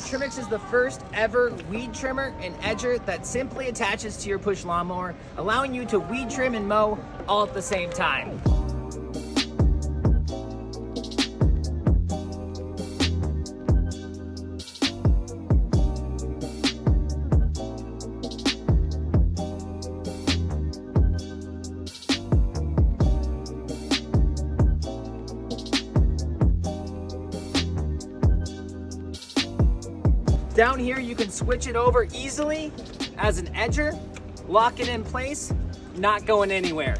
Trimyxs is the first ever weed trimmer and edger that simply attaches to your push lawnmower, allowing you to weed trim and mow all at the same time. Down here, you can switch it over easily as an edger, lock it in place, not going anywhere.